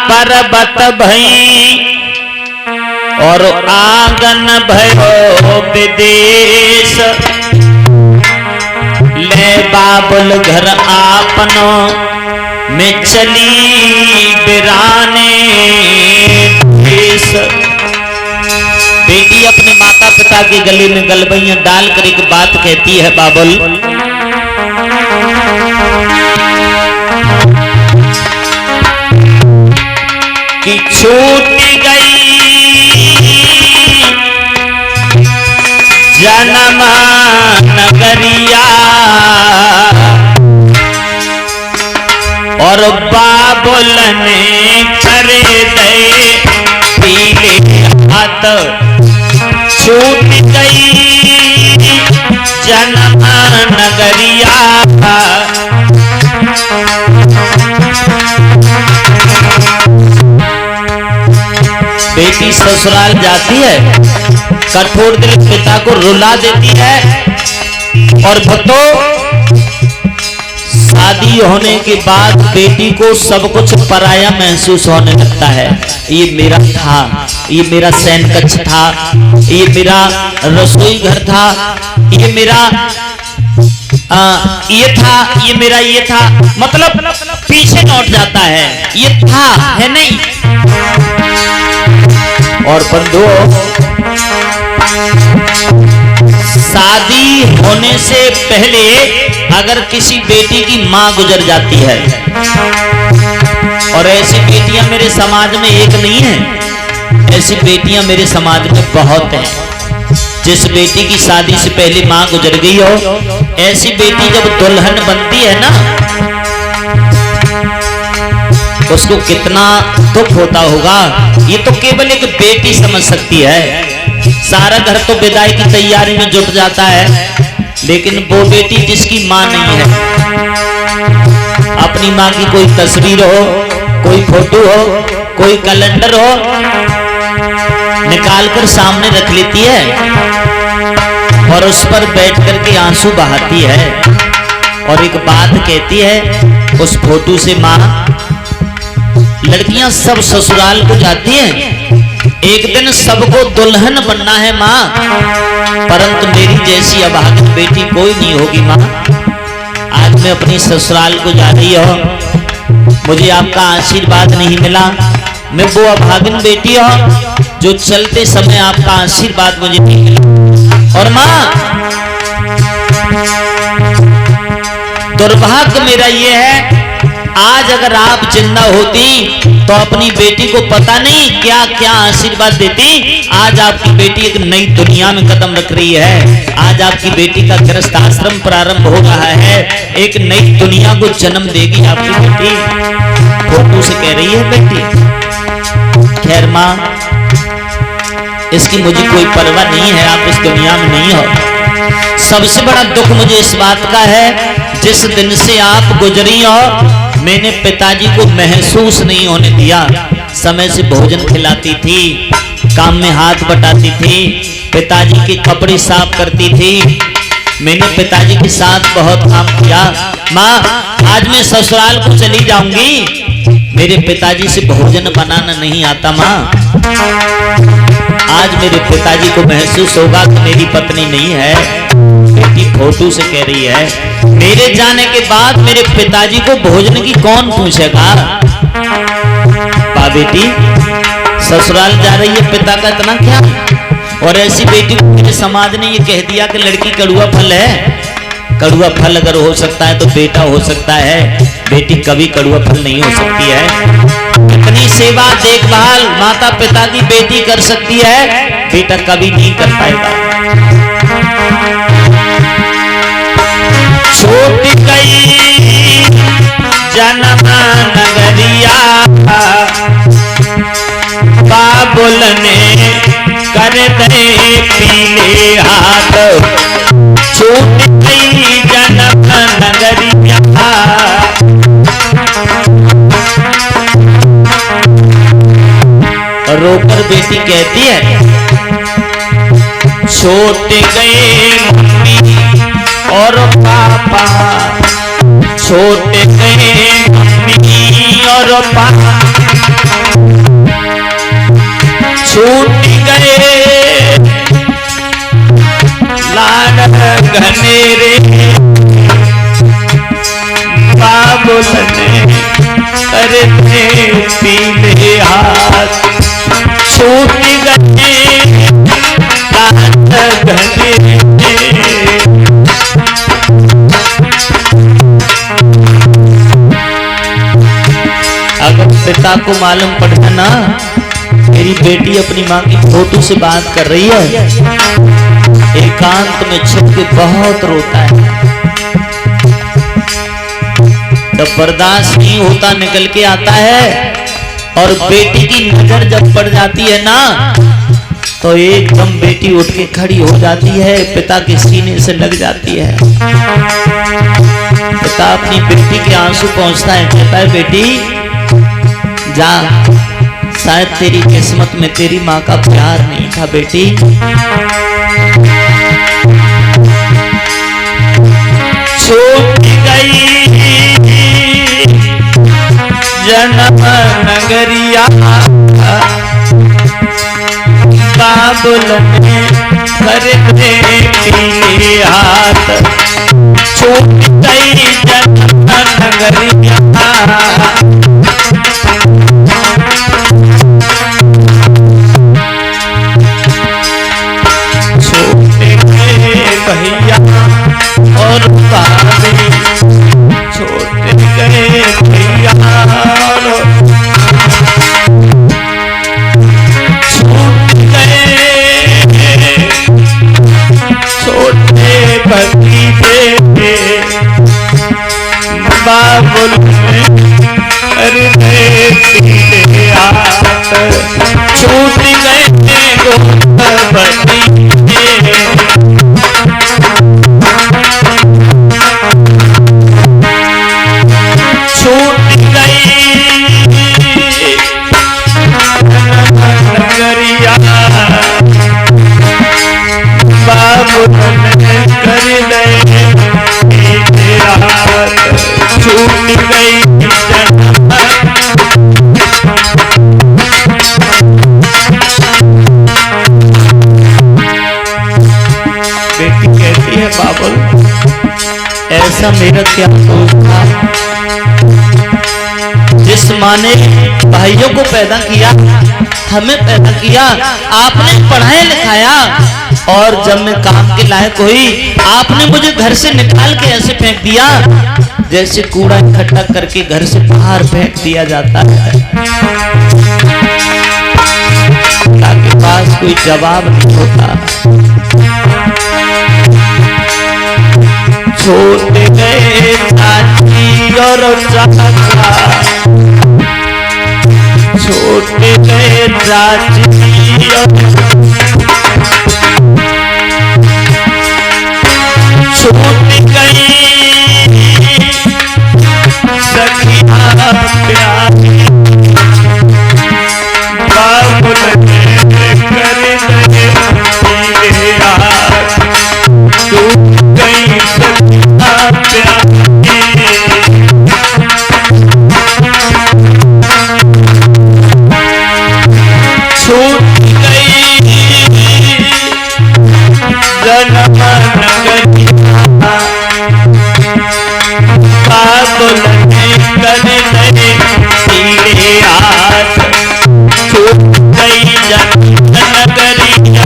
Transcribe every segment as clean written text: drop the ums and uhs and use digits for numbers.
पर्वत भई और आंगन भयो विदेश। ले बाबुल घर आपनो में चली बिराने देश। बेटी अपने माता पिता के गले में गलबैयां डालकर एक बात कहती है, बाबुल कि छूट गई जन्म नगरिया और बाबुल ने करे दे पीले हाथ। छूट गई जन्म नगरिया बेटी ससुराल जाती है, कठोर दिल पिता को रुला देती है और भक्तों शादी होने के बाद बेटी को सब कुछ पराया महसूस होने लगता है। ये मेरा था, ये मेरा शयन कक्ष था, ये मेरा रसोई घर था, ये मेरा ये था, ये मेरा ये था, मतलब पीछे लौट जाता है, ये था है नहीं। और बंधुओं शादी होने से पहले अगर किसी बेटी की मां गुजर जाती है, और ऐसी बेटियां मेरे समाज में एक नहीं है, ऐसी बेटियां मेरे समाज में बहुत हैं। जिस बेटी की शादी से पहले मां गुजर गई हो, ऐसी बेटी जब दुल्हन बनती है ना, उसको कितना दुख होता होगा, ये तो केवल एक बेटी समझ सकती है। सारा घर तो विदाई की तैयारी में जुट जाता है, लेकिन वो बेटी जिसकी मां नहीं है, अपनी मां की कोई तस्वीर हो, कोई फोटो हो, कोई कैलेंडर हो, निकालकर सामने रख लेती है और उस पर बैठ करके आंसू बहाती है और एक बात कहती है उस फोटो से, मां लड़कियां सब ससुराल को जाती हैं, एक दिन सबको दुल्हन बनना है मां, परंतु मेरी जैसी अभागन बेटी कोई नहीं होगी मां। आज मैं अपनी ससुराल को जा रही हूं, मुझे आपका आशीर्वाद नहीं मिला, मैं वो अभागन बेटी हूं जो चलते समय आपका आशीर्वाद मुझे नहीं मिला। और मां दुर्भाग्य मेरा ये है, आज अगर आप जिंदा होती तो अपनी बेटी को पता नहीं क्या क्या आशीर्वाद देती। आज आपकी बेटी एक नई दुनिया में कदम रख रही है, आज आपकी बेटी का गृहस्थ आश्रम प्रारंभ हो रहा है, एक नई दुनिया को जन्म देगी आपकी बेटी। फोटो से कह रही है बेटी, खैर मां इसकी मुझे कोई परवाह नहीं है, आप इस दुनिया में नहीं हो। सबसे बड़ा दुख मुझे इस बात का है, जिस दिन से आप गुजरी हो मैंने पिताजी को महसूस नहीं होने दिया। समय से भोजन खिलाती थी, काम में हाथ बटाती थी, पिताजी के कपड़े साफ करती थी, मैंने पिताजी के साथ बहुत काम किया। माँ आज मैं ससुराल को चली जाऊंगी, मेरे पिताजी से भोजन बनाना नहीं आता माँ। आज मेरे पिताजी को महसूस होगा कि मेरी पत्नी नहीं है। बेटी फोटो से कह रही है, मेरे जाने के बाद मेरे पिताजी को भोजन की कौन पूछेगा। बेटी ससुराल जा रही है, पिता का इतना क्या। और ऐसी बेटी को मेरे समाज ने ये कह दिया कि लड़की कड़ुआ फल है। कड़ुआ फल अगर हो सकता है तो बेटा हो सकता है, बेटी कभी कड़ुआ फल नहीं हो सकती है। इतनी सेवा देखभाल माता पिता की बेटी कर सकती है, बेटा कभी नहीं कर पाएगा। छूट गई जन्म नगरिया, बाबुल ने कर दे पीले हाथ। छूट गई जन्म नगरिया, रोकर बेटी कहती है, छूट गए मम्मी और पापा, छूट गए मम्मी और पापा। छूट गए लाड़ घनेरे बाबुल ने करते पीले हाथ छूट गए लाड़ घनेरे। अगर पिता को मालूम पड़ता ना मेरी बेटी अपनी माँ की फोटो से बात कर रही है, एकांत में छुप के बहुत रोता है, जब बर्दाश्त नहीं होता निकल के आता है। और बेटी की नजर जब पड़ जाती है ना तो एकदम बेटी उठ के खड़ी हो जाती है, पिता के सीने से लग जाती है। पिता अपनी बेटी के आंसू पहुंचता है, कहता है बेटी जा, शायद तेरी किस्मत में तेरी माँ का प्यार नहीं था बेटी। छूट गई जन्म नगरिया बाबुल ने करते पीले हाथ छूट गई जन्म नगरिया। भैया और भाभी छोटे गए भैया छूट गए छोटे भतीजे बाबुल में करते पीले हाथ छूट गए भतीजे। छूट गई नगरिया बाबुल ने कर दे छूट गई बेटी कहती है बाबुल ऐसा मेरा क्या दोष था, जिस माँ ने भाइयों को पैदा किया, हमें पैदा किया, आपने पढ़ाया लिखाया और जब मैं काम के लायक हुई आपने मुझे घर से निकाल के ऐसे फेंक दिया जैसे कूड़ा इकट्ठा करके घर से बाहर फेंक दिया जाता है। पिता के पास कोई जवाब नहीं होता। छोड़ गए चाची और चाचा छोड़ गए चाची और छूट गई सखिया प्यारी बाबुल ने कर दे पीले हाथ छूट गई सखिया प्यारी। छूट गई जन्म नगरिया बाबुल ने कर दे पीले हाथ छूट गई जन्म नगरिया।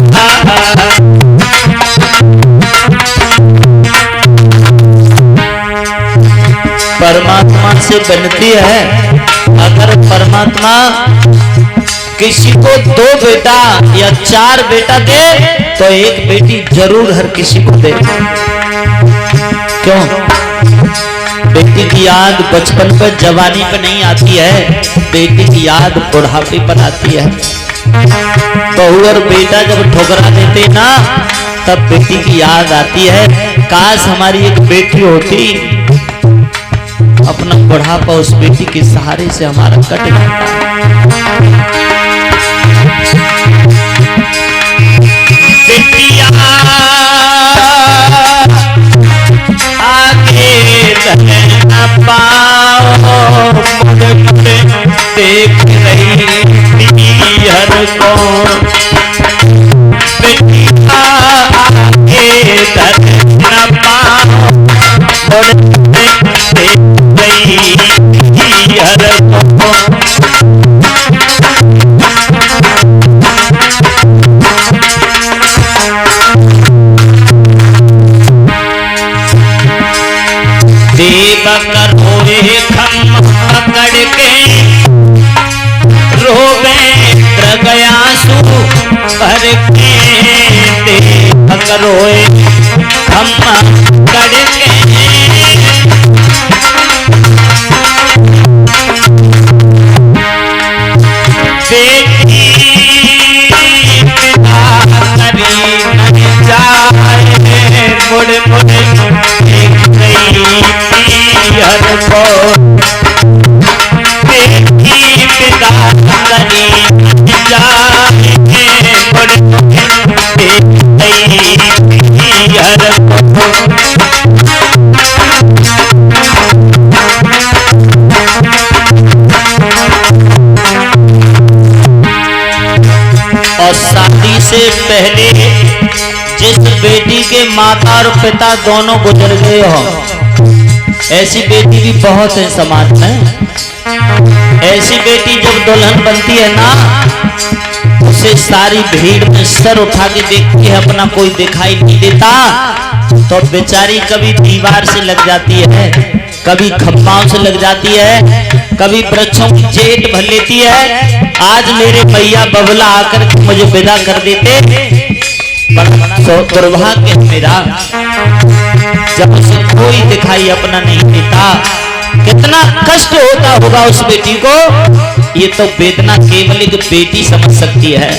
परमात्मा से बनती है, अगर परमात्मा किसी को 2 बेटा या 4 बेटा दे तो 1 बेटी जरूर हर किसी को दे। क्यों? बेटी की याद बचपन पर जवानी पर नहीं आती है, बेटी की याद बुढ़ापे पर आती है। बहू और बेटा जब ठुकरा देते ना तब बेटी की याद आती है, काश हमारी एक बेटी होती, अपना बुढ़ापा उस बेटी के सहारे से हमारा कट जाता। बेटिया आगे रहना पाओ देख रही हर को रोए खम्मा करके। बेटी पिता करी नहीं जाए मुड़ मुड़ देख गई पियर को। बेटी पिता करी नहीं जाए मुड़ मुड़ देख गई पियर को। और शादी से पहले जिस बेटी के माता और पिता दोनों गुजर गए हो, ऐसी बेटी भी बहुत है समाज में। ऐसी बेटी जब दुल्हन बनती है ना, उसे सारी भीड़ में सर उठा के देखती है, अपना कोई दिखाई नहीं देता, तो बेचारी कभी दीवार से लग जाती है, कभी खम्बाओं से लग जाती है, कभी वृक्षों की चेट भर लेती है। आज मेरे भैया बबला आकर मुझे विदा कर देते, बड़ा दुर्भाग्य है मेरा, जब उसे कोई दिखाई अपना नहीं देता। कितना कष्ट होता होगा उस बेटी को, ये तो वेदना केवल एक बेटी समझ सकती है।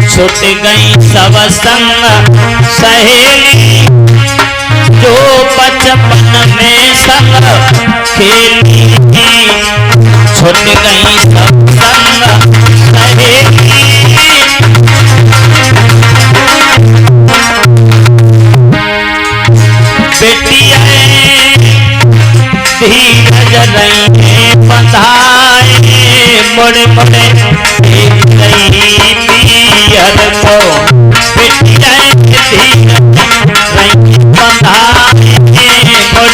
छूट गई सब संग सहेली जो बचपन में संग खेली। छूट गई सब संग सहेली बेटियां धीरज रही बंधाए मुड़ मुड़ देख गई पियर को। बेटियां धीरज रही बंधाए मुड़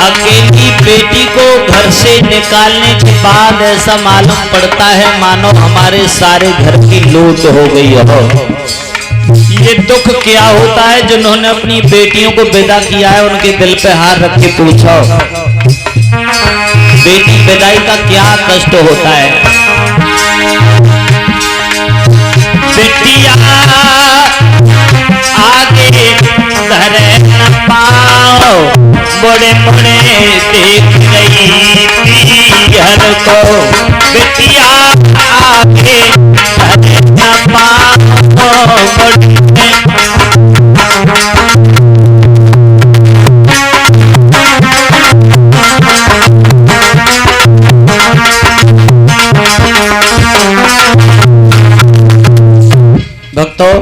अकेली बेटी को घर से निकालने के बाद ऐसा मालूम पड़ता है मानो हमारे सारे घर की लूट हो गई हो। ये दुख क्या होता है जिन्होंने अपनी बेटियों को विदा किया है, उनके दिल पे हाथ रख के पूछो बेटी विदाई का क्या कष्ट होता है। बेटियां आगे धरे न पाओ मुड़े मुड़े देख गई पियर को। बेटियां आगे धरे न पाओ मुड़े भक्तों